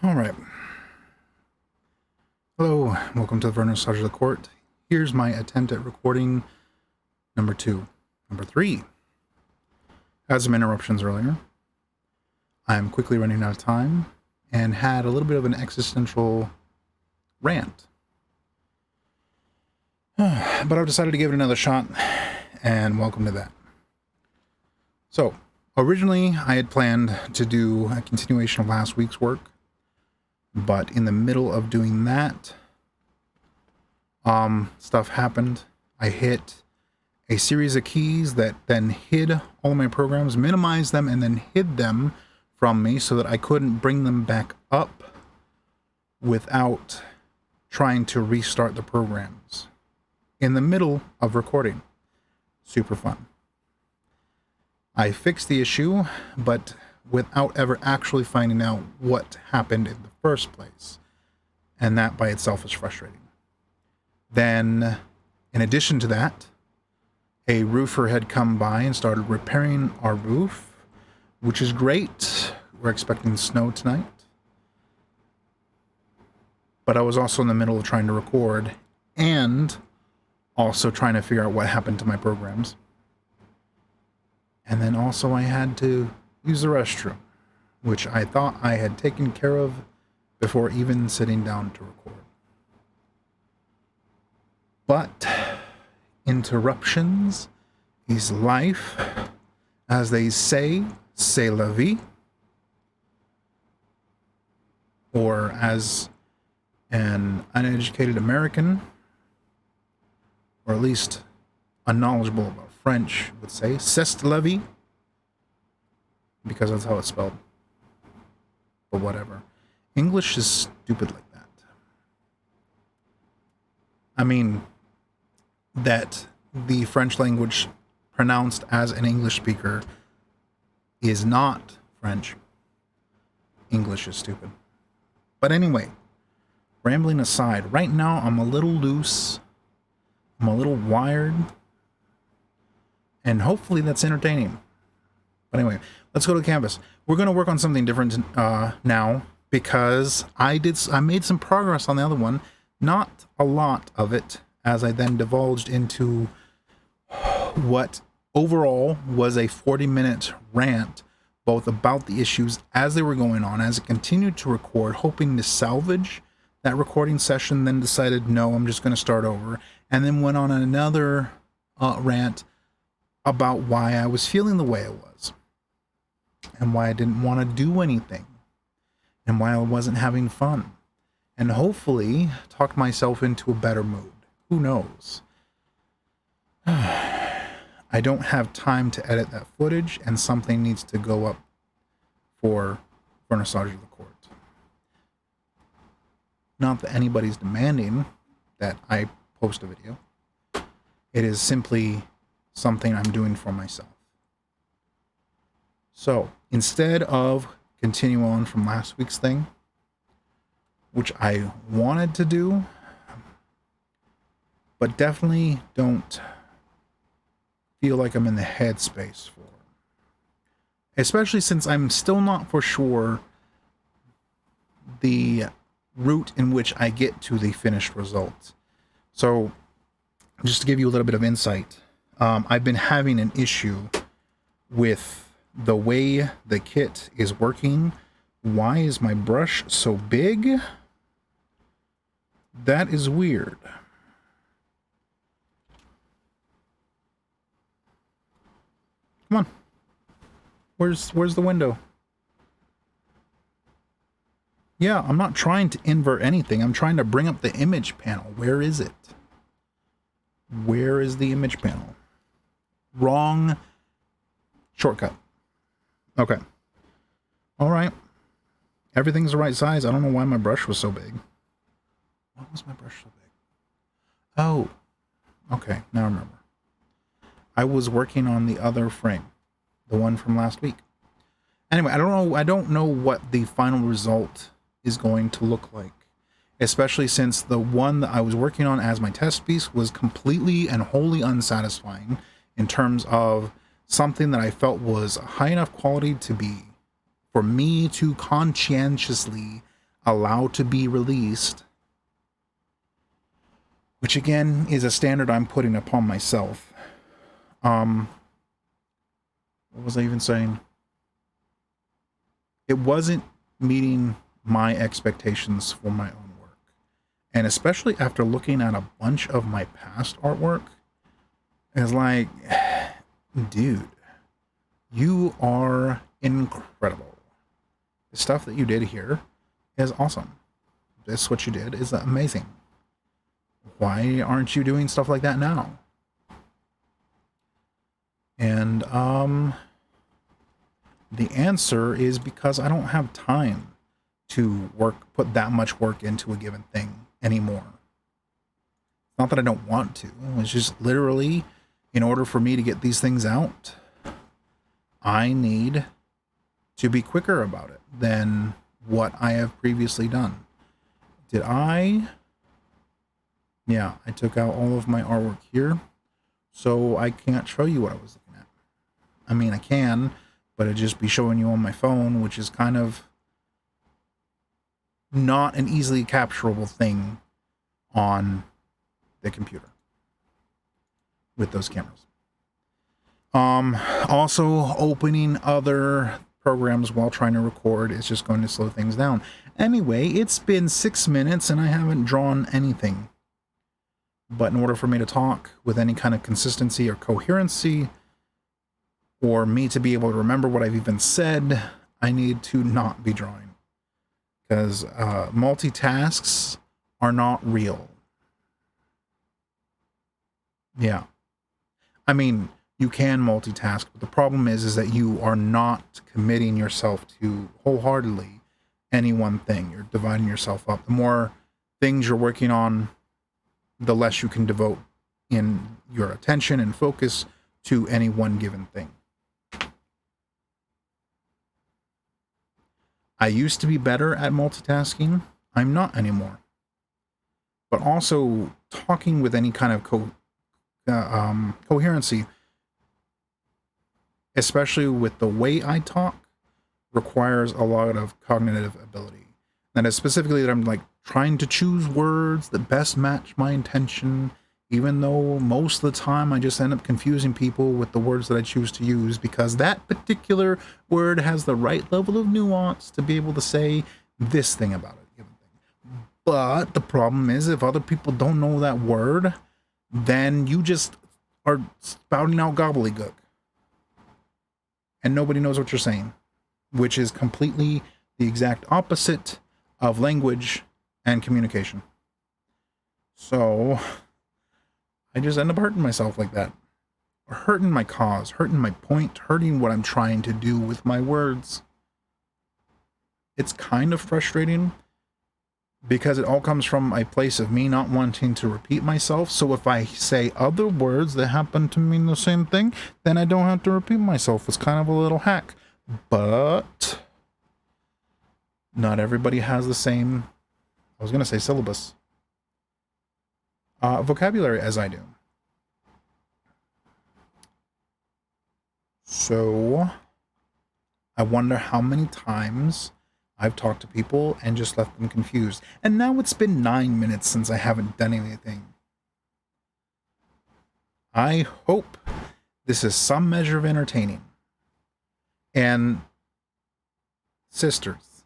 All right. Hello, welcome to the Vernissage of the Court. Here's my attempt at recording number 2. Number 3. Had some interruptions earlier. I'm quickly running out of time and had a little bit of an existential rant. But I've decided to give it another shot, and welcome to that. So, originally I had planned to do a continuation of last week's work, but in the middle of doing that, stuff happened. I hit a series of keys that then hid all my programs, minimized them, and then hid them from me so that I couldn't bring them back up without trying to restart the programs in the middle of recording. Super fun. I fixed the issue, but without ever actually finding out what happened in the first place. And that by itself is frustrating. Then, in addition to that, a roofer had come by and started repairing our roof, which is great. We're expecting snow tonight. But I was also in the middle of trying to record and also trying to figure out what happened to my programs. And then also I had to use the restroom, which I thought I had taken care of before even sitting down to record. But interruptions is life. As they say, c'est la vie. Or as an uneducated American, or at least unknowledgeable about French would say, c'est la vie. Because that's how it's spelled. But whatever. English is stupid like that. I mean, that the French language pronounced as an English speaker is not French. English is stupid. But anyway, rambling aside, right now I'm a little loose. I'm a little wired. And hopefully that's entertaining. But anyway, let's go to Canvas. We're going to work on something different now because I made some progress on the other one. Not a lot of it, as I then divulged into what overall was a 40-minute rant, both about the issues as they were going on, as it continued to record, hoping to salvage that recording session, then decided, no, I'm just going to start over, and then went on another rant about why I was feeling the way I was, and why I didn't want to do anything, and why I wasn't having fun, and hopefully talk myself into a better mood. Who knows? I don't have time to edit that footage, and something needs to go up for Vernissage of the Court. Not that anybody's demanding that I post a video. It is simply something I'm doing for myself. So, instead of continue on from last week's thing, which I wanted to do, but definitely don't feel like I'm in the headspace for. Especially since I'm still not for sure the route in which I get to the finished result. So, just to give you a little bit of insight, I've been having an issue with the way the kit is working. Why is my brush so big? That is weird. Come on. Where's the window? Yeah, I'm not trying to invert anything. I'm trying to bring up the image panel. Where is it? Where is the image panel? Wrong shortcut. Okay. All right. Everything's the right size. I don't know why my brush was so big. Why was my brush so big? Oh. Okay, now I remember. I was working on the other frame, the one from last week. Anyway, I don't know what the final result is going to look like, especially since the one that I was working on as my test piece was completely and wholly unsatisfying in terms of something that I felt was high enough quality to be for me to conscientiously allow to be released, which again is a standard I'm putting upon myself. What was I even saying? It wasn't meeting my expectations for my own work. And especially after looking at a bunch of my past artwork, it's like, dude, you are incredible. The stuff that you did here is awesome. This, what you did, is amazing. Why aren't you doing stuff like that now? And the answer is because I don't have time to put that much work into a given thing anymore. Not that I don't want to. It's just literally, in order for me to get these things out, I need to be quicker about it than what I have previously done. Did I? Yeah, I took out all of my artwork here, so I can't show you what I was looking at. I mean, I can, but it'd just be showing you on my phone, which is kind of not an easily capturable thing on the computer with those cameras. Also, opening other programs while trying to record is just going to slow things down. Anyway, it's been 6 minutes and I haven't drawn anything. But in order for me to talk with any kind of consistency or coherency, or me to be able to remember what I've even said, I need to not be drawing. Because multitasks are not real. Yeah. I mean, you can multitask, but the problem is that you are not committing yourself to wholeheartedly any one thing. You're dividing yourself up. The more things you're working on, the less you can devote in your attention and focus to any one given thing. I used to be better at multitasking. I'm not anymore. But also, talking with any kind of coherency, especially with the way I talk, requires a lot of cognitive ability. And it's specifically that I'm like trying to choose words that best match my intention, even though most of the time I just end up confusing people with the words that I choose to use, because that particular word has the right level of nuance to be able to say this thing about it. But the problem is, if other people don't know that word, then you just are spouting out gobbledygook. And nobody knows what you're saying, which is completely the exact opposite of language and communication. So I just end up hurting myself like that. Or hurting my cause, hurting my point, hurting what I'm trying to do with my words. It's kind of frustrating, because it all comes from a place of me not wanting to repeat myself. So if I say other words that happen to mean the same thing, then I don't have to repeat myself. It's kind of a little hack. But not everybody has the same, I was going to say syllabus, vocabulary as I do. So I wonder how many times I've talked to people and just left them confused. And now it's been 9 minutes since I haven't done anything. I hope this is some measure of entertaining. And sisters,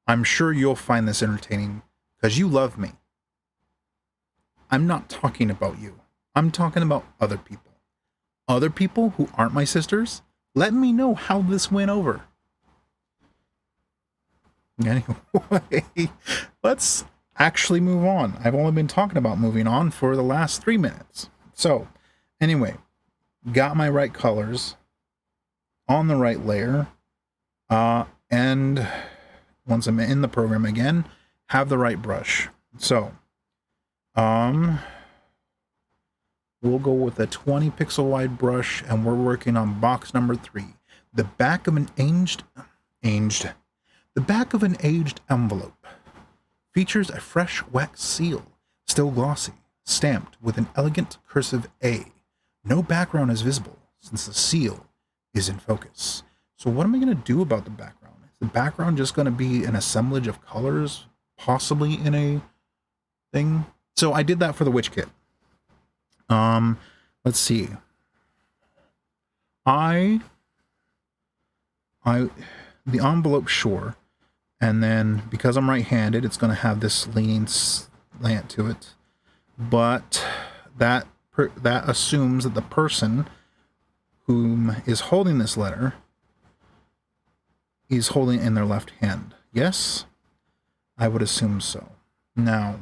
I'm sure you'll find this entertaining because you love me. I'm not talking about you. I'm talking about other people. Other people who aren't my sisters, let me know how this went over. Anyway, let's actually move on. I've only been talking about moving on for the last 3 minutes. So, anyway, got my right colors on the right layer, and once I'm in the program again, have the right brush. So, we'll go with a 20 pixel wide brush, and we're working on box number 3. The back of an The back of an aged envelope features a fresh wax seal, still glossy, stamped with an elegant cursive A. No background is visible since the seal is in focus. So what am I going to do about the background? the background just going to be an assemblage of colors, possibly in a thing? So I did that for the witch kit. Let's see. The envelope, sure. And then because I'm right-handed, it's going to have this leaning slant to it. But that assumes that the person whom is holding this letter is holding it in their left hand. Yes? I would assume so. Now,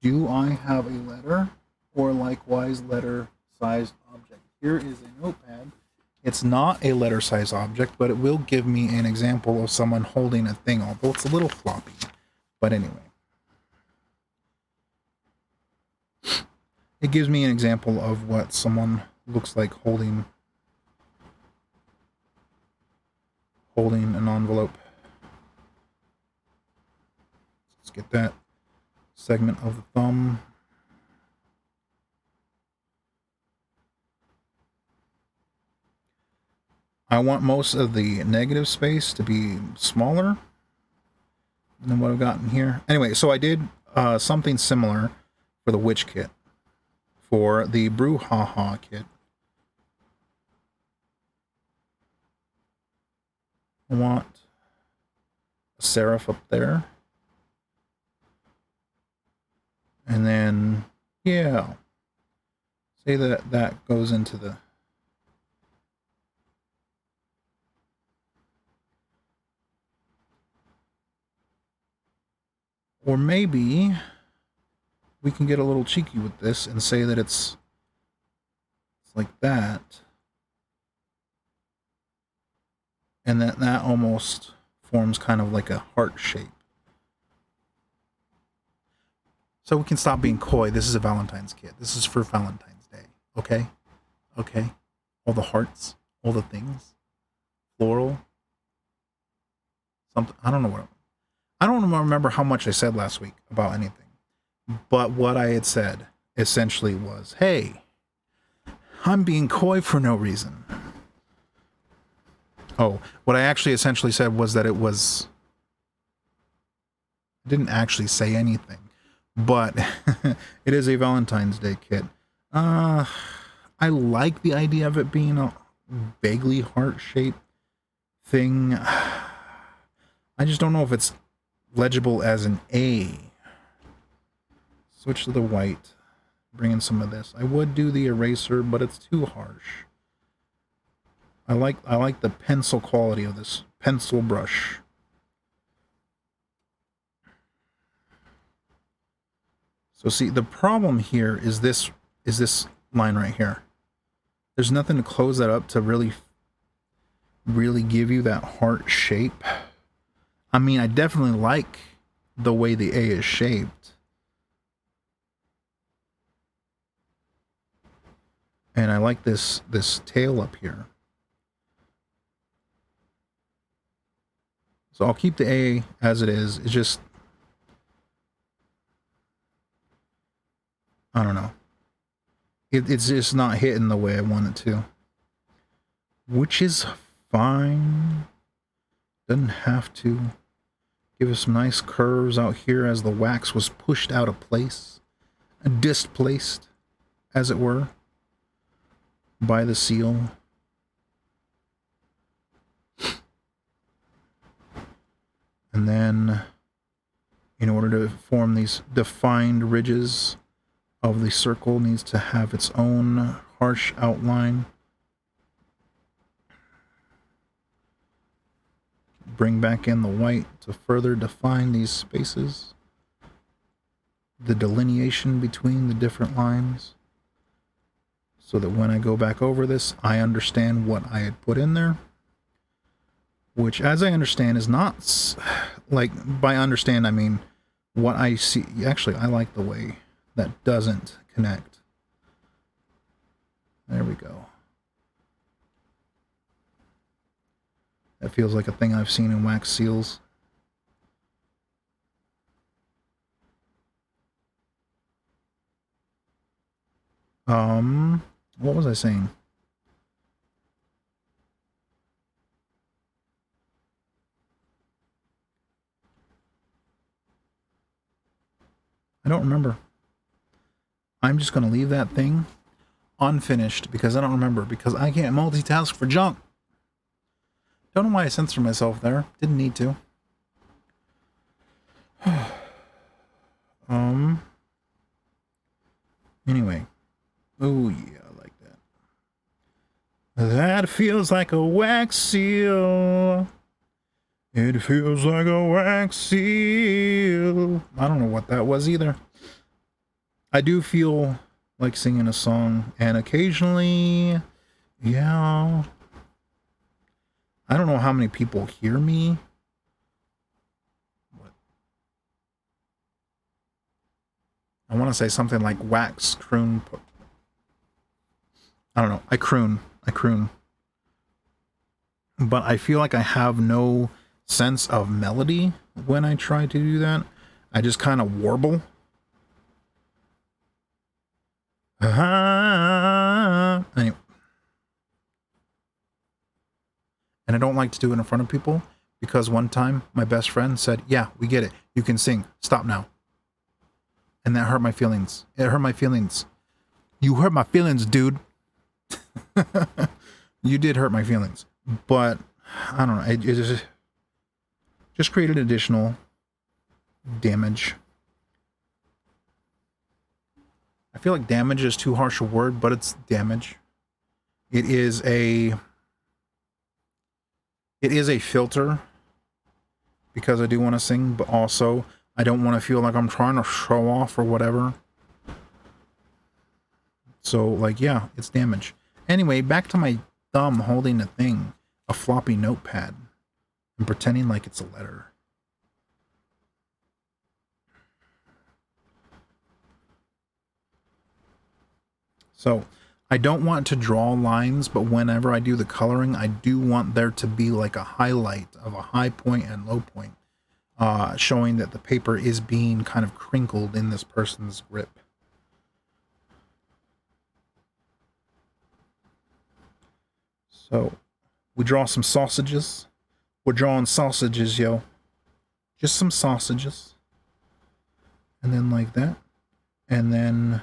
do I have a letter or likewise letter size object? Here is a notepad. It's not a letter size object, but it will give me an example of someone holding a thing, although it's a little floppy. But anyway. It gives me an example of what someone looks like holding an envelope. Let's get that segment of the thumb. I want most of the negative space to be smaller than what I've gotten here. Anyway, so I did something similar for the witch kit. For the brouhaha kit, I want a serif up there. And then, yeah, say that goes into the... Or maybe we can get a little cheeky with this and say that it's like that. And that almost forms kind of like a heart shape. So we can stop being coy. This is a Valentine's kit. This is for Valentine's Day. Okay? Okay? All the hearts, all the things. Floral. Something. I don't know I don't remember how much I said last week about anything. But what I had said essentially was, hey, I'm being coy for no reason. Oh, what I actually essentially said was that it was... I didn't actually say anything. But it is a Valentine's Day kit. I like the idea of it being a vaguely heart-shaped thing. I just don't know if it's legible as an A. Switch to the white. Bring in some of this. I would do the eraser, but it's too harsh. I like the pencil quality of this pencil brush. So see, the problem here is this line right here. There's nothing to close that up to really give you that heart shape. I mean, I definitely like the way the A is shaped. And I like this tail up here. So I'll keep the A as it is. It's just, I don't know. It's just not hitting the way I want it to. Which is fine. Doesn't have to. Give us some nice curves out here as the wax was pushed out of place. Displaced, as it were, by the seal. And then, in order to form these defined ridges of the circle, needs to have its own harsh outline. Bring back in the white to further define these spaces. The delineation between the different lines. So that when I go back over this, I understand what I had put in there. Which, as I understand, is not... Like, by understand, I mean what I see. Actually, I like the way that doesn't connect. There we go. That feels like a thing I've seen in wax seals. What was I saying? I don't remember. I'm just going to leave that thing unfinished because I don't remember, because I can't multitask for junk. Don't know why I censored myself there. Didn't need to. Anyway. Oh yeah, I like that. That feels like a wax seal. It feels like a wax seal. I don't know what that was either. I do feel like singing a song, and occasionally, yeah. I don't know how many people hear me. I want to say something like wax croon. I don't know. I croon. But I feel like I have no sense of melody when I try to do that. I just kind of warble. Anyway. And I don't like to do it in front of people because one time my best friend said, yeah, we get it. You can sing. Stop now. And that hurt my feelings. It hurt my feelings. You hurt my feelings, dude. You did hurt my feelings. But, I don't know. It just created additional damage. I feel like damage is too harsh a word, but it's damage. It is a filter because I do want to sing, but also I don't want to feel like I'm trying to show off or whatever. So, like, yeah, it's damage. Anyway, back to my thumb holding a thing, a floppy notepad, and pretending like it's a letter. So, I don't want to draw lines, but whenever I do the coloring, I do want there to be like a highlight of a high point and low point, showing that the paper is being kind of crinkled in this person's grip. So, we draw some sausages. We're drawing sausages, yo. Just some sausages. And then like that. And then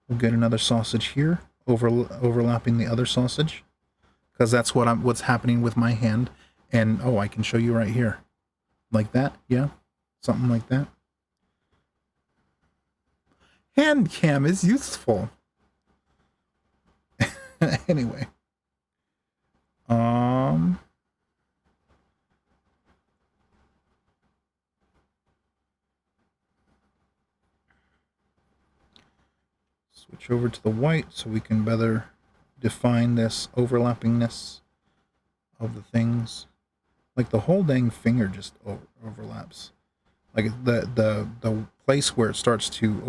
we'll get another sausage here, overlapping the other sausage, because that's what's happening with my hand. And oh, I can show you right here, like that. Yeah, something like that. Hand cam is useful. Anyway, switch over to the white so we can better define this overlappingness of the things. Like the whole dang finger just overlaps. Like the place where it starts to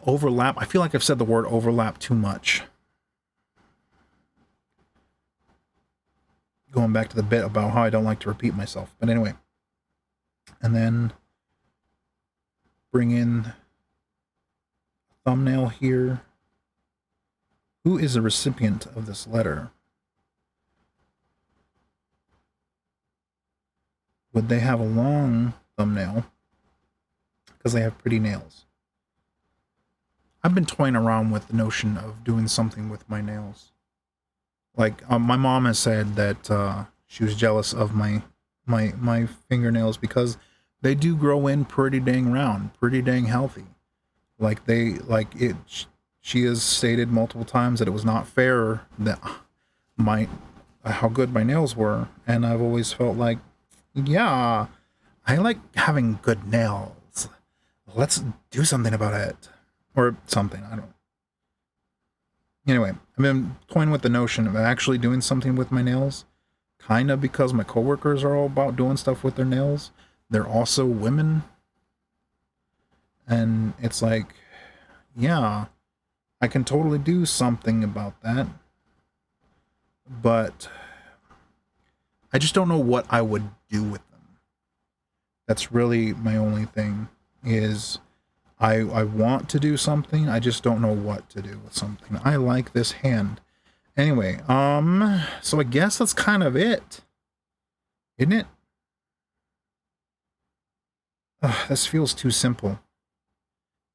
overlap. I feel like I've said the word overlap too much. Going back to the bit about how I don't like to repeat myself. But anyway. And then bring in thumbnail here. Who is the recipient of this letter? Would they have a long thumbnail? Because they have pretty nails. I've been toying around with the notion of doing something with my nails. Like, my mom has said that she was jealous of my fingernails because they do grow in pretty dang round, pretty dang healthy. She has stated multiple times that it was not fair that how good my nails were, and I've always felt like, yeah, I like having good nails. Let's do something about it. Or something, I don't know. Anyway, I've been toying with the notion of actually doing something with my nails. Kind of because my coworkers are all about doing stuff with their nails. They're also women. And it's like, yeah, I can totally do something about that. But I just don't know what I would do with them. That's really my only thing is I want to do something. I just don't know what to do with something. I like this hand. Anyway, so I guess that's kind of it. Isn't it? This feels too simple.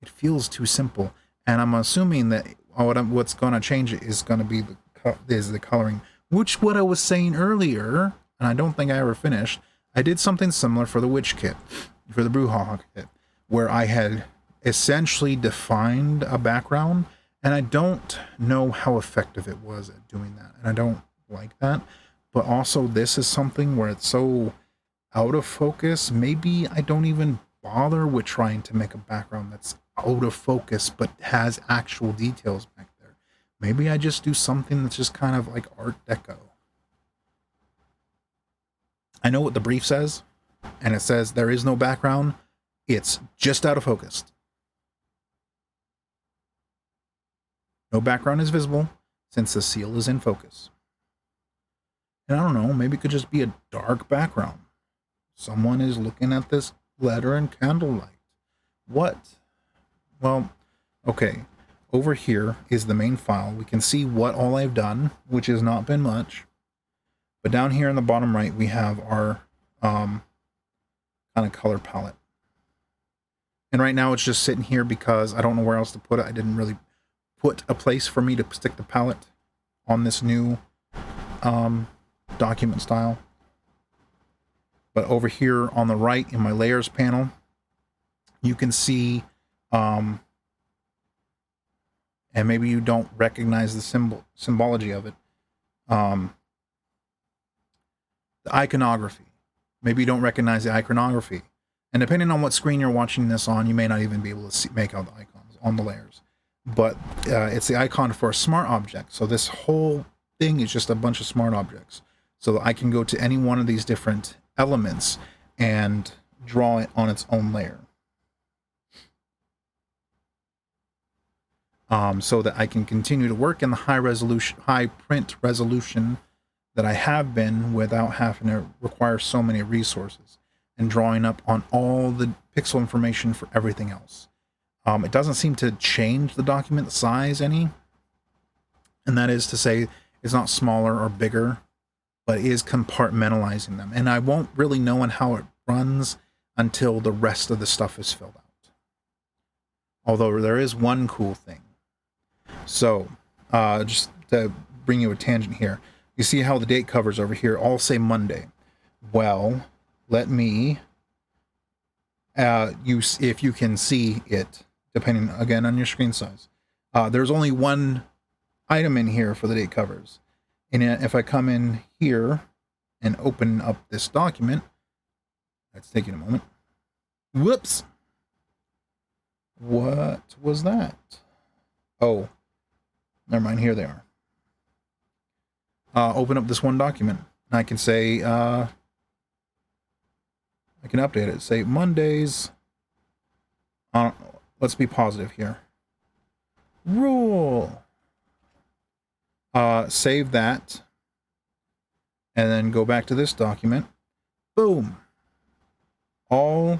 It feels too simple. And I'm assuming that what's going to change it is going to be the coloring, which what I was saying earlier, and I don't think I ever finished. I did something similar for the witch kit, for the brouhaha kit, where I had essentially defined a background, and I don't know how effective it was at doing that, and I don't like that. But also, this is something where it's so out of focus. Maybe I don't even bother with trying to make a background that's out of focus but has actual details back there. Maybe I just do something that's just kind of like Art Deco. I know what the brief says, and it says there is no background. It's just out of focus. No background is visible since the seal is in focus. And I don't know, maybe it could just be a dark background. Someone is looking at this letter in candlelight. What? Well, okay. Over here is the main file. We can see what all I've done, which has not been much. But down here in the bottom right, we have our kind of color palette. And right now it's just sitting here because I don't know where else to put it. I didn't really put a place for me to stick the palette on this new document style. But over here on the right in my layers panel, you can see, and maybe you don't recognize the symbology of it, the iconography. Maybe you don't recognize the iconography. And depending on what screen you're watching this on, you may not even be able to make out the icons on the layers. But it's the icon for a smart object. So this whole thing is just a bunch of smart objects. So that I can go to any one of these different elements and draw it on its own layer. So that I can continue to work in the high print resolution that I have been without having to require so many resources and drawing up on all the pixel information for everything else. It doesn't seem to change the document size any, and that is to say it's not smaller or bigger, but it is compartmentalizing them. And I won't really know on how it runs until the rest of the stuff is filled out. Although there is one cool thing. So, just to bring you a tangent here, you see how the date covers over here all say Monday. Well, let me, if you can see it, depending again on your screen size. There's only one item in here for the date covers. And if I come in here and open up this document, that's taking a moment. Whoops. What was that? Oh, never mind. Here they are. Open up this one document. And I can say, I can update it. Say Mondays. Let's be positive here. Rule. Save that. And then go back to this document. Boom. If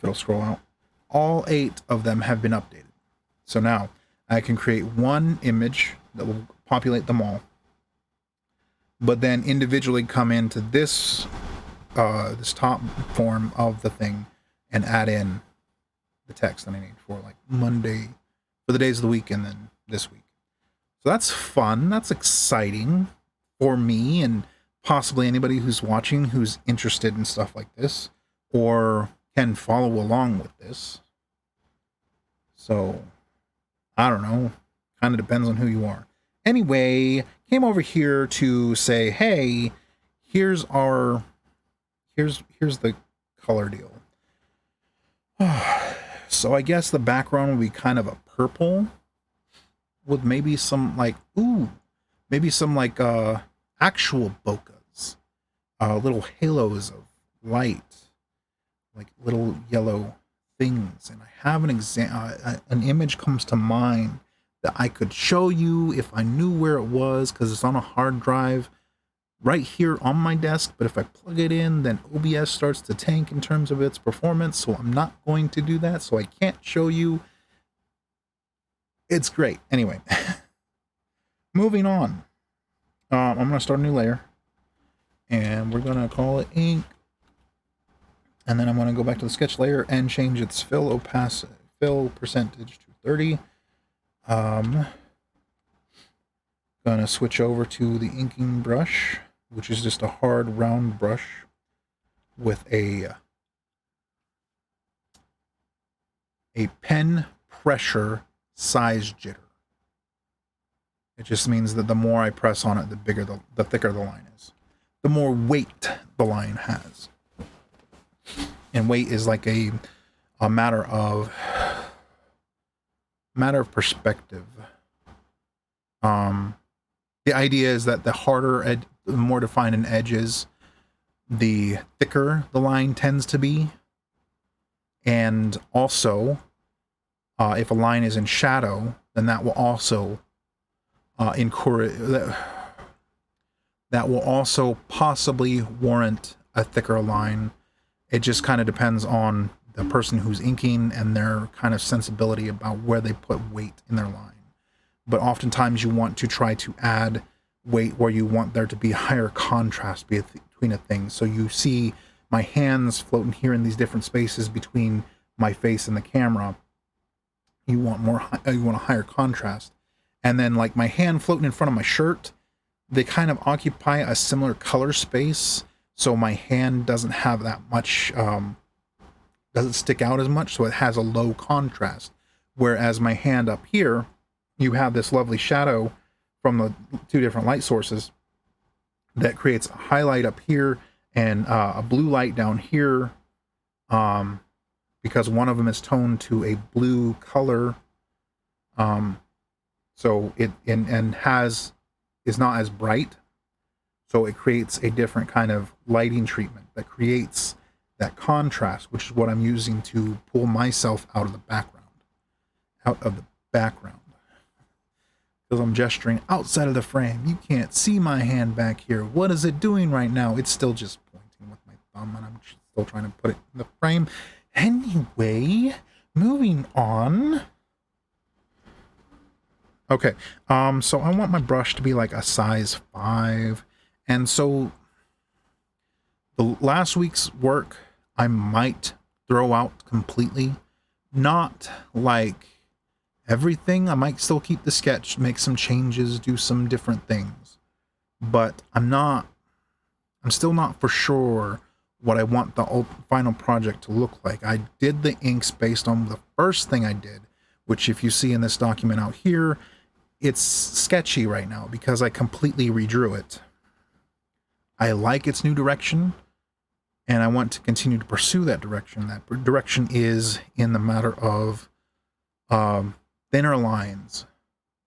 it'll scroll out, all 8 of them have been updated. So now I can create one image that will populate them all, but then individually come into this this top form of the thing and add in the text that I need for like Monday, for the days of the week, and then this week. So that's fun. That's exciting for me and possibly anybody who's watching who's interested in stuff like this or can follow along with this. So I don't know. Kind of depends on who you are. Anyway, came over here to say, hey, here's the color deal. So I guess the background will be kind of a purple with maybe some like actual bokehs, little halos of light, like little yellow things. And I have an image comes to mind that I could show you if I knew where it was, because it's on a hard drive right here on my desk. But if I plug it in, then OBS starts to tank in terms of its performance. So I'm not going to do that. So I can't show you. It's great. Anyway, moving on. I'm going to start a new layer. And we're going to call it ink. And then I'm going to go back to the sketch layer and change its fill percentage to 30. Gonna switch over to the inking brush, which is just a hard round brush with a pen pressure size jitter. It just means that the more I press on it, the thicker the line is. The more weight the line has. And weight is like a matter of perspective. The idea is that the harder, the more defined an edge is, the thicker the line tends to be. And also, if a line is in shadow, then that will also encourage that will also possibly warrant a thicker line. It just kind of depends on the person who's inking and their kind of sensibility about where they put weight in their line. But oftentimes you want to try to add weight where you want there to be higher contrast between a thing. So you see my hands floating here in these different spaces between my face and the camera. You want a higher contrast. And then like my hand floating in front of my shirt, they kind of occupy a similar color space. So my hand doesn't have that much, doesn't stick out as much. So it has a low contrast. Whereas my hand up here, you have this lovely shadow from the two different light sources that creates a highlight up here and a blue light down here, because one of them is toned to a blue color, so it is not as bright, so it creates a different kind of lighting treatment that creates that contrast, which is what I'm using to pull myself out of the background. Because I'm gesturing outside of the frame. You can't see my hand back here. What is it doing right now? It's still just pointing with my thumb, and I'm still trying to put it in the frame. Anyway, moving on. Okay, so I want my brush to be like a size 5. And so the last week's work, I might throw out completely. Not like everything. I might still keep the sketch, make some changes, do some different things. But I'm still not for sure what I want the final project to look like. I did the inks based on the first thing I did, which if you see in this document out here, it's sketchy right now because I completely redrew it. I like its new direction, and I want to continue to pursue that direction. That direction is in the matter of thinner lines,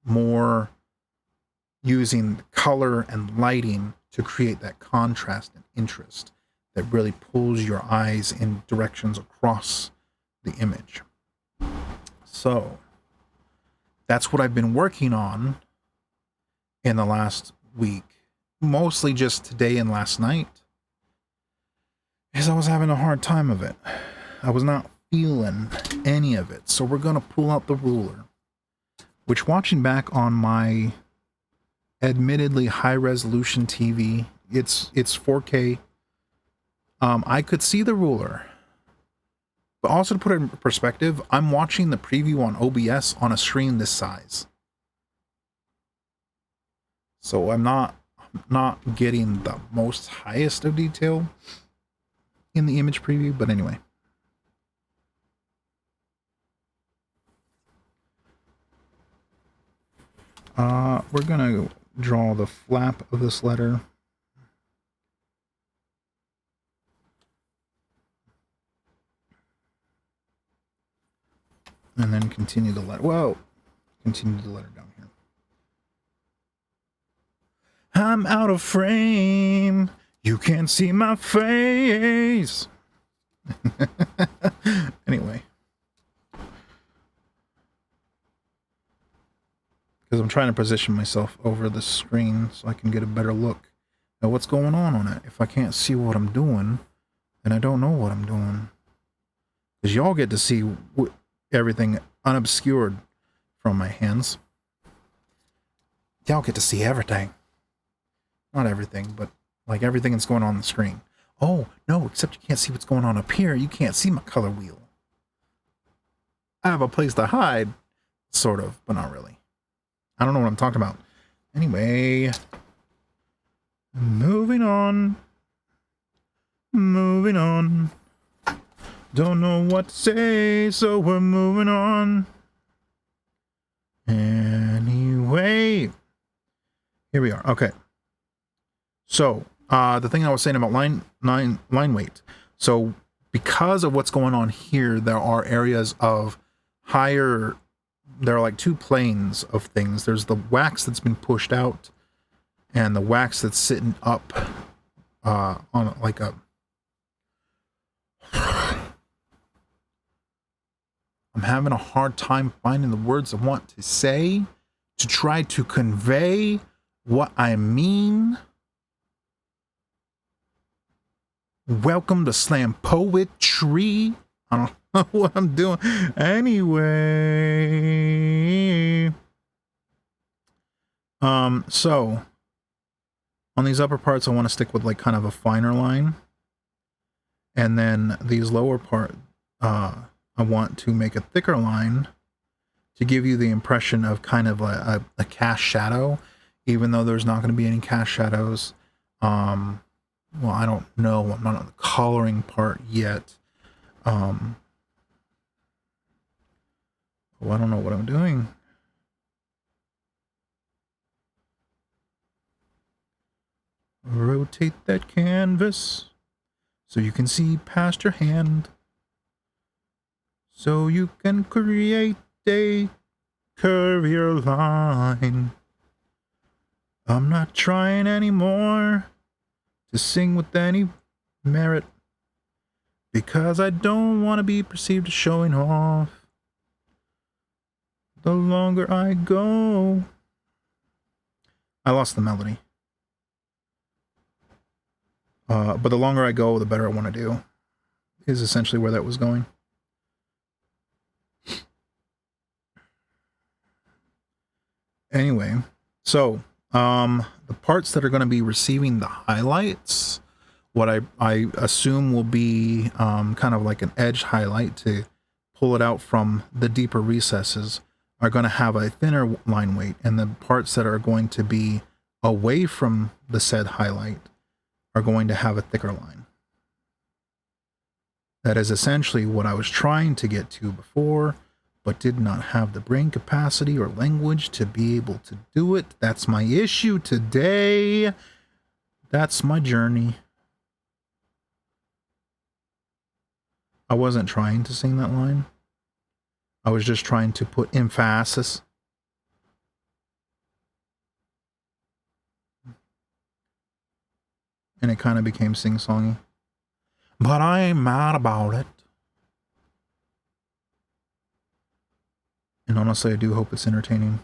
more using color and lighting to create that contrast and interest that really pulls your eyes in directions across the image. So that's what I've been working on in the last week, mostly just today and last night, because I was having a hard time of it. I was not feeling any of it. So we're going to pull out the ruler, which, watching back on my admittedly high resolution TV, it's 4K. I could see the ruler, but also to put it in perspective, I'm watching the preview on OBS on a screen this size. So I'm not getting the most highest of detail in the image preview, but anyway. We're gonna draw the flap of this letter. And then continue the letter. Whoa! Continue the letter down here. I'm out of frame. You can't see my face. Anyway. Because I'm trying to position myself over the screen so I can get a better look at what's going on it. If I can't see what I'm doing, then I don't know what I'm doing. Because y'all get to see everything unobscured from my hands. Y'all get to see everything. Not everything, but like everything that's going on the screen. Oh, no, except you can't see what's going on up here. You can't see my color wheel. I have a place to hide, sort of, but not really. I don't know what I'm talking about. Anyway, moving on. Moving on. Don't know what to say, so we're moving on. Anyway, here we are. Okay. So, the thing I was saying about line weight. So, because of what's going on here, there are areas of higher. There are like two planes of things. There's the wax that's been pushed out, and the wax that's sitting up on like a. I'm having a hard time finding the words I want to say to try to convey what I mean. Welcome to Slam Poetry. I don't know what I'm doing. Anyway. So on these upper parts, I want to stick with like kind of a finer line. And then these lower part, I want to make a thicker line to give you the impression of kind of a cast shadow, even though there's not going to be any cast shadows. Well, I don't know. I'm not on the coloring part yet. Oh, I don't know what I'm doing. Rotate that canvas so you can see past your hand. So you can create a curvier line. I'm not trying anymore to sing with any merit, because I don't want to be perceived as showing off. The longer I go... I lost the melody. But the longer I go, the better I want to do, is essentially where that was going. Anyway, so the parts that are going to be receiving the highlights, what I assume will be kind of like an edge highlight to pull it out from the deeper recesses, are going to have a thinner line weight, and the parts that are going to be away from the said highlight are going to have a thicker line. That is essentially what I was trying to get to before, but did not have the brain capacity or language to be able to do it. That's my issue today. That's my journey. I wasn't trying to sing that line. I was just trying to put emphasis. And it kind of became sing-songy. But I ain't mad about it. And honestly, I do hope it's entertaining.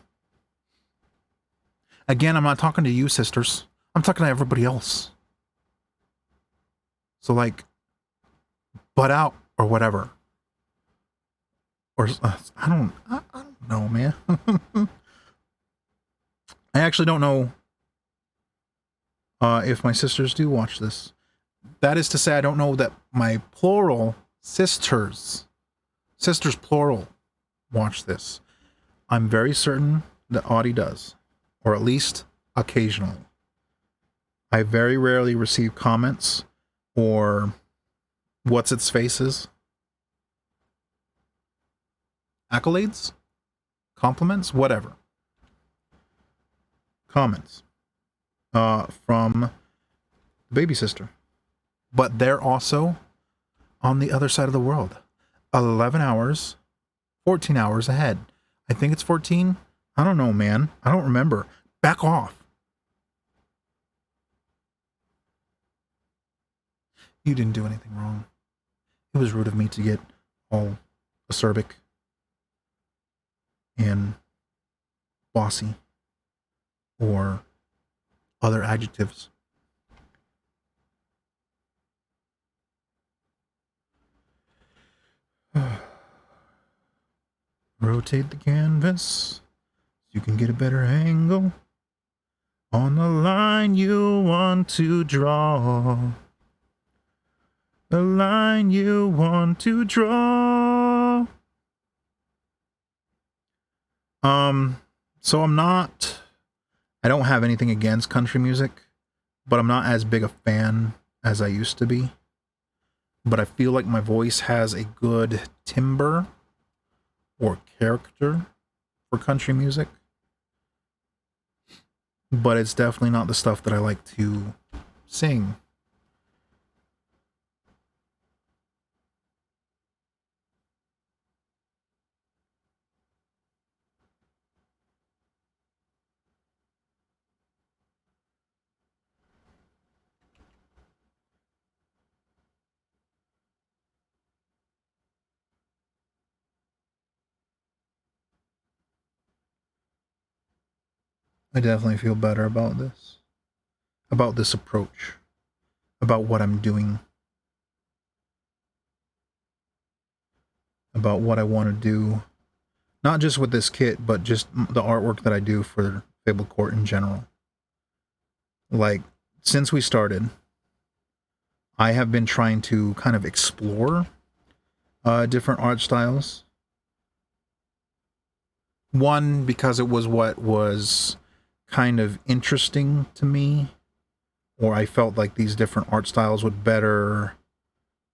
Again, I'm not talking to you, sisters. I'm talking to everybody else. So, like, butt out or whatever. Or, I don't know, man. I actually don't know if my sisters do watch this. That is to say, I don't know that my plural sisters plural, watch this. I'm very certain that Audie does, or at least occasionally. I very rarely receive comments or what's its faces, accolades, compliments, whatever. Comments from the baby sister. But they're also on the other side of the world. 11 hours, 14 hours ahead. I think it's 14. I don't know, man. I don't remember. Back off. You didn't do anything wrong. It was rude of me to get all acerbic and bossy or other adjectives. Rotate the canvas so you can get a better angle on the line you want to draw. the line you want to draw. So I don't have anything against country music, but I'm not as big a fan as I used to be. But I feel like my voice has a good timbre or character for country music. But it's definitely not the stuff that I like to sing. I definitely feel better about this approach, about what I'm doing, about what I want to do, not just with this kit, but just the artwork that I do for Fabled Court in general. Like, since we started, I have been trying to kind of explore different art styles. One, because it was what was kind of interesting to me, or I felt like these different art styles would better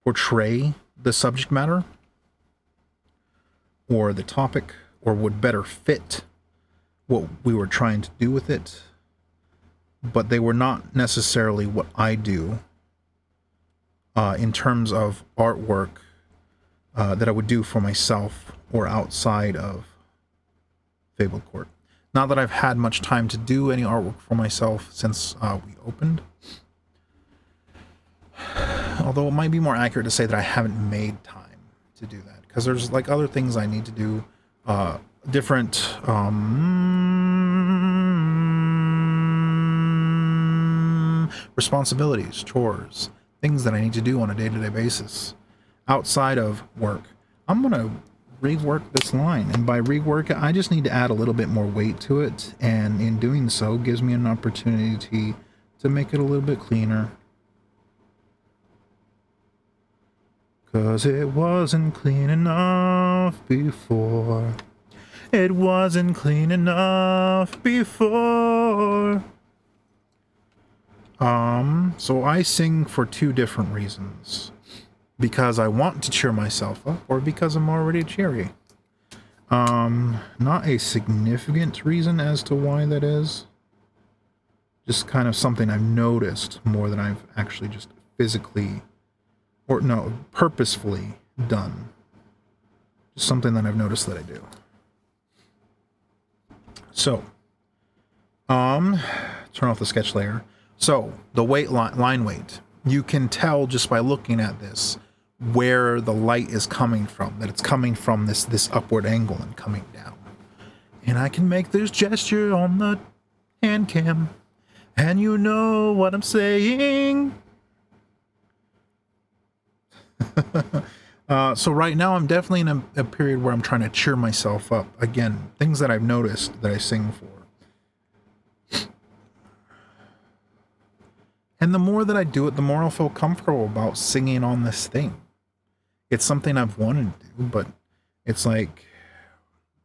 portray the subject matter or the topic, or would better fit what we were trying to do with it. But they were not necessarily what I do in terms of artwork that I would do for myself or outside of Fabled Court. Not that I've had much time to do any artwork for myself since we opened. Although it might be more accurate to say that I haven't made time to do that, because there's like other things I need to do, different responsibilities, chores, things that I need to do on a day-to-day basis outside of work. I'm gonna rework this line, and by rework I just need to add a little bit more weight to it, and in doing so gives me an opportunity to make it a little bit cleaner, cause it wasn't clean enough before. It wasn't clean enough before. So I sing for two different reasons. Because I want to cheer myself up, or because I'm already cheery. Not a significant reason as to why that is. Just kind of something I've noticed more than I've actually just physically, or no, purposefully done. Just something that I've noticed that I do. So, turn off the sketch layer. So, the line weight. You can tell just by looking at this where the light is coming from, that it's coming from this upward angle and coming down. And I can make this gesture on the hand cam, and you know what I'm saying. So right now I'm definitely in a period where I'm trying to cheer myself up. Again, things that I've noticed that I sing for. And the more that I do it, the more I'll feel comfortable about singing on this thing. It's something I've wanted to do, but it's like,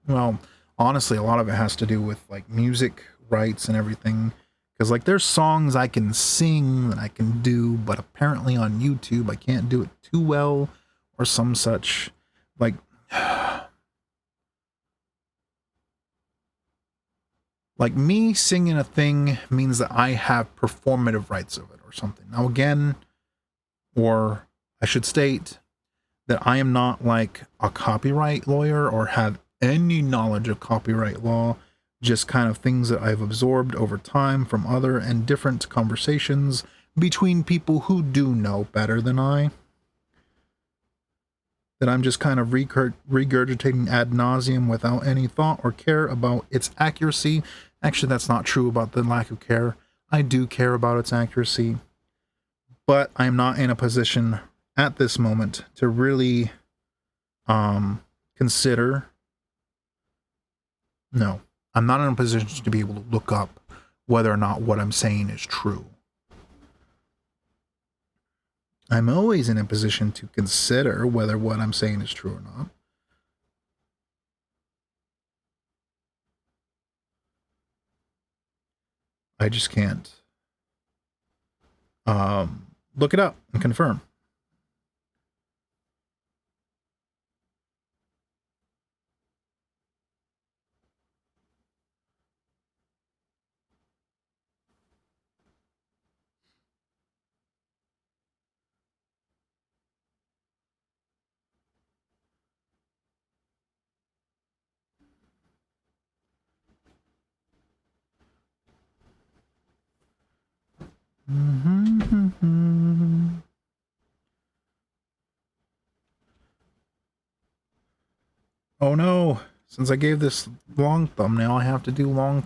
well, honestly, a lot of it has to do with like music rights and everything. Because like there's songs I can sing that I can do, but apparently on YouTube I can't do it too well or some such. Like, like me singing a thing means that I have performative rights of it or something. Now again, or I should state that I am not like a copyright lawyer or have any knowledge of copyright law, just kind of things that I've absorbed over time from other and different conversations between people who do know better than I. That I'm just kind of regurgitating ad nauseum without any thought or care about its accuracy. Actually, that's not true about the lack of care. I do care about its accuracy, but I'm not in a position at this moment to really consider. No, I'm not in a position to be able to look up whether or not what I'm saying is true. I'm always in a position to consider whether what I'm saying is true or not. I just can't look it up and confirm. Oh no, since I gave this long thumbnail, I have to do long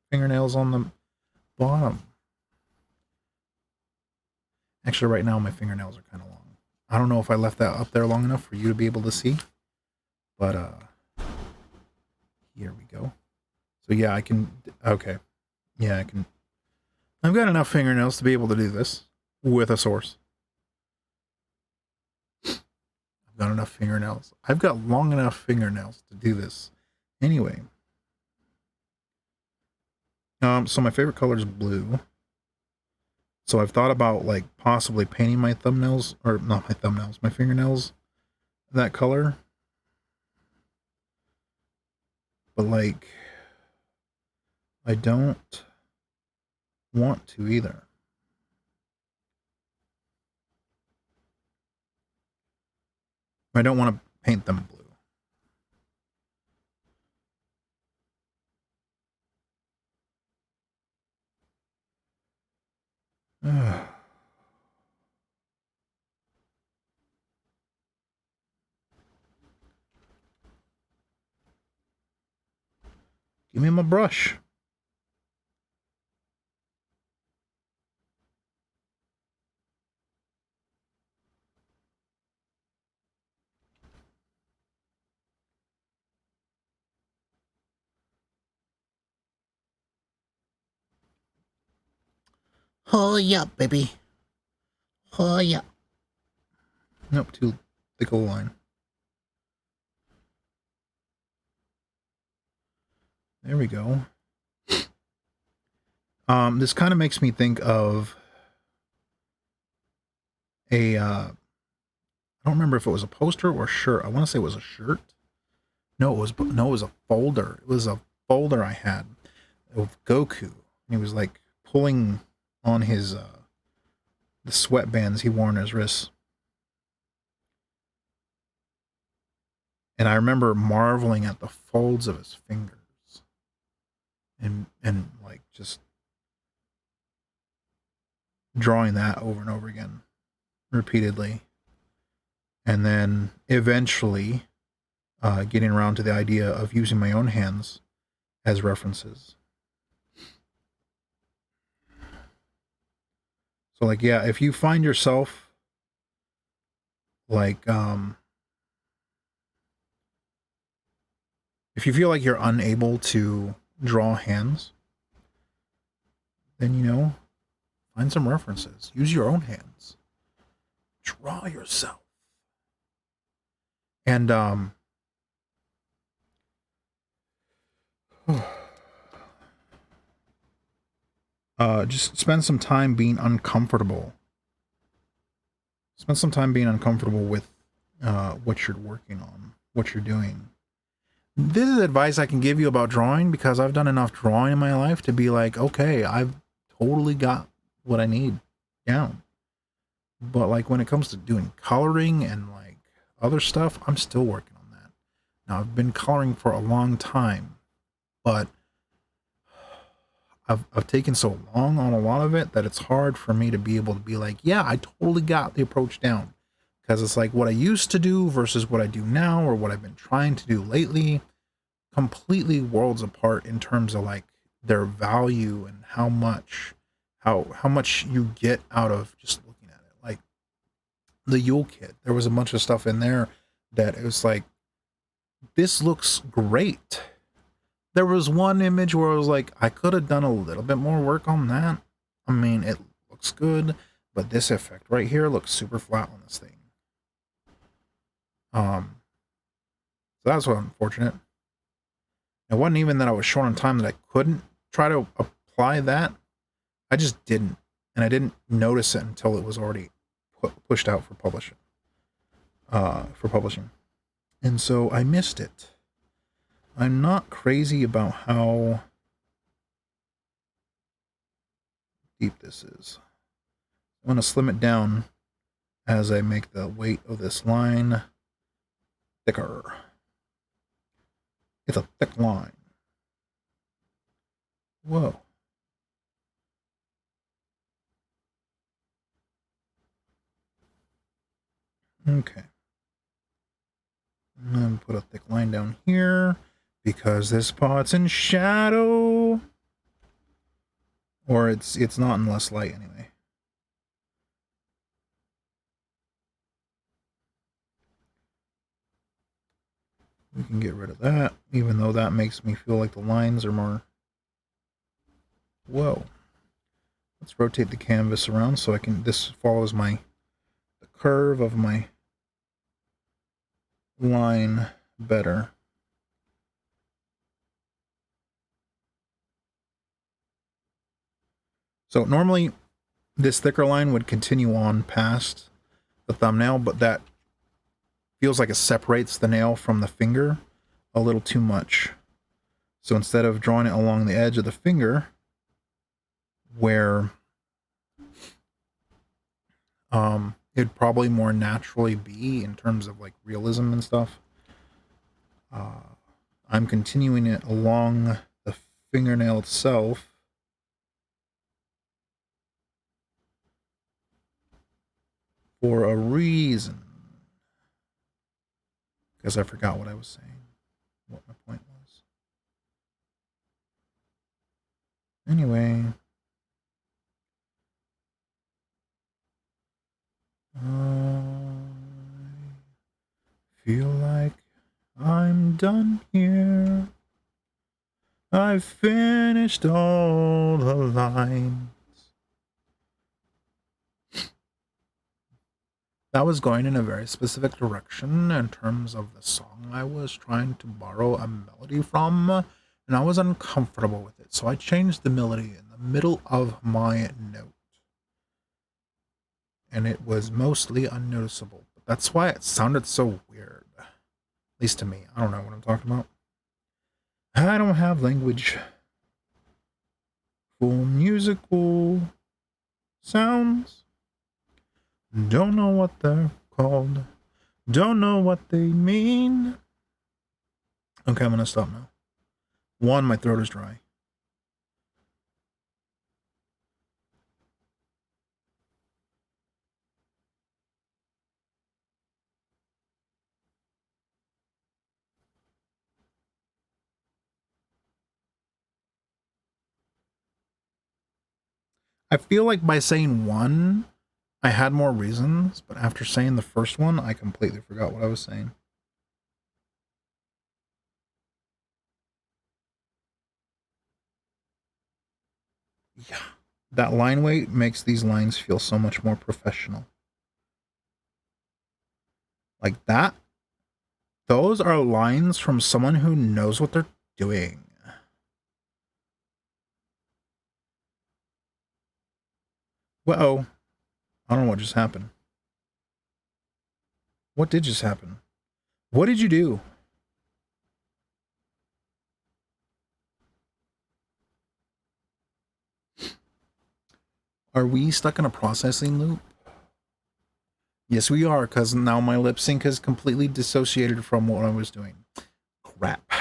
fingernails on the bottom. Actually, right now my fingernails are kind of long. I don't know if I left that up there long enough for you to be able to see, but here we go. So yeah, I can, okay. Yeah, I can. I've got enough fingernails to be able to do this with a source. I've got enough fingernails. I've got long enough fingernails to do this. Anyway. So my favorite color is blue. So I've thought about like possibly painting my thumbnails, or not my thumbnails, my fingernails that color. But like, I don't want to either. I don't want to paint them blue. Give me my brush. Oh yeah, baby. Oh yeah. Nope, too thick a line. There we go. This kind of makes me think of a I don't remember if it was a poster or a shirt. I want to say it was a shirt. No, it was a folder. It was a folder I had of Goku. He was like pulling on his the sweatbands he wore on his wrists. And I remember marveling at the folds of his fingers. And like just drawing that over and over again repeatedly. And then eventually getting around to the idea of using my own hands as references. So like, yeah, if you find yourself like if you feel like you're unable to draw hands, then, you know, find some references. Use your own hands. Draw yourself. And just spend some time being uncomfortable. Spend some time being uncomfortable with what you're working on, what you're doing. This is advice I can give you about drawing because I've done enough drawing in my life to be like, okay, I've totally got what I need down. But like when it comes to doing coloring and like other stuff, I'm still working on that. Now I've been coloring for a long time, but I've taken so long on a lot of it that it's hard for me to be able to be like, yeah, I totally got the approach down. Because it's like what I used to do versus what I do now or what I've been trying to do lately, completely worlds apart in terms of like their value and how much you get out of just looking at it. Like the Yule kit, there was a bunch of stuff in there that it was like, this looks great. There was one image where I was like, I could have done a little bit more work on that. I mean, it looks good. But this effect right here looks super flat on this thing. So that's what unfortunate. It wasn't even that I was short on time that I couldn't try to apply that. I just didn't. And I didn't notice it until it was already pushed out for publishing. And so I missed it. I'm not crazy about how deep this is. I'm going to slim it down as I make the weight of this line thicker. It's a thick line. Whoa. Okay. I'm going to put a thick line down here because this spot's in shadow. Or it's not in less light anyway. We can get rid of that, even though that makes me feel like the lines are more... Whoa. Let's rotate the canvas around so I can... This follows the curve of my line better. So normally this thicker line would continue on past the thumbnail, but that feels like it separates the nail from the finger a little too much. So instead of drawing it along the edge of the finger, where it'd probably more naturally be in terms of like realism and stuff, I'm continuing it along the fingernail itself. For a reason. Because I forgot what I was saying. What my point was. Anyway. I feel like I'm done here. I've finished all the lines. That was going in a very specific direction in terms of the song I was trying to borrow a melody from, and I was uncomfortable with it. So I changed the melody in the middle of my note. And it was mostly unnoticeable. But that's why it sounded so weird. At least to me. I don't know what I'm talking about. I don't have language for musical sounds. Don't know what they're called. Don't know what they mean. Okay, I'm gonna stop now. One, my throat is dry. I feel like by saying one, I had more reasons, but after saying the first one, I completely forgot what I was saying. Yeah. That line weight makes these lines feel so much more professional. Like that. Those are lines from someone who knows what they're doing. Whoa. I don't know what just happened. What did just happen? What did you do? Are we stuck in a processing loop? Yes, we are, because now my lip sync is completely dissociated from what I was doing. Crap.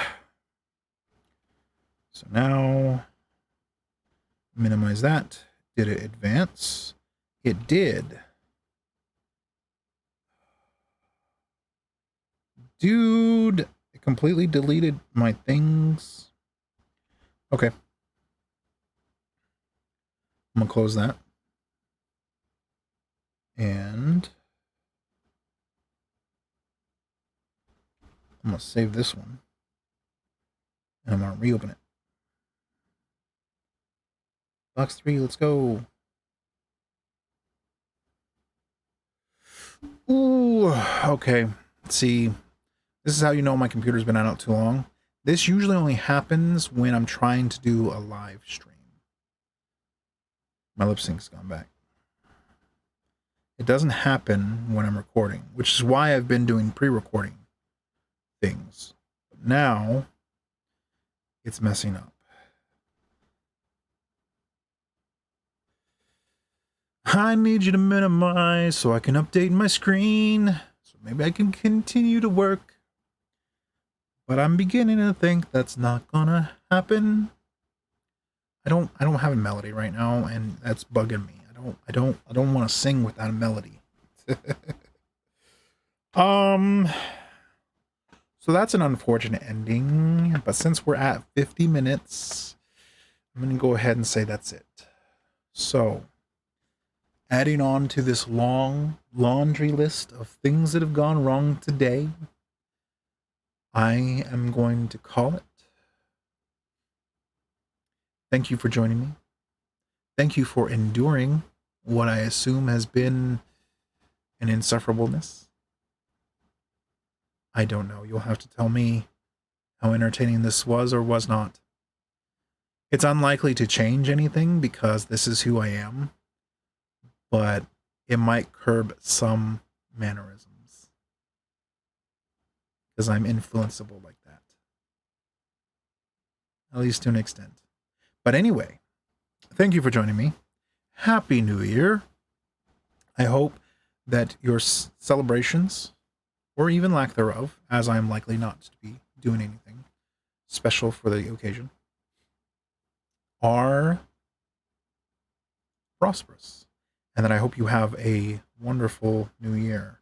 So now, minimize that. Did it advance? It did. Dude, it completely deleted my things. Okay. I'm gonna close that. And I'm gonna save this one. And I'm gonna reopen it. Box 3, let's go. Ooh, okay. See, this is how you know my computer's been out too long. This usually only happens when I'm trying to do a live stream. My lip sync's gone back. It doesn't happen when I'm recording, which is why I've been doing pre-recording things. But now, it's messing up. I need you to minimize so I can update my screen, so maybe I can continue to work. But I'm beginning to think that's not gonna happen. I don't have a melody right now, and that's bugging me. I don't want to sing without a melody. So that's an unfortunate ending, but since we're at 50 minutes, I'm gonna go ahead and say that's it. So, adding on to this long laundry list of things that have gone wrong today, I am going to call it. Thank you for joining me. Thank you for enduring what I assume has been an insufferableness. I don't know. You'll have to tell me how entertaining this was or was not. It's unlikely to change anything because this is who I am, but it might curb some mannerisms because I'm influenceable like that, at least to an extent. But anyway, thank you for joining me. Happy New Year. I hope that your celebrations, or even lack thereof, as I'm likely not to be doing anything special for the occasion, are prosperous. And that I hope you have a wonderful new year.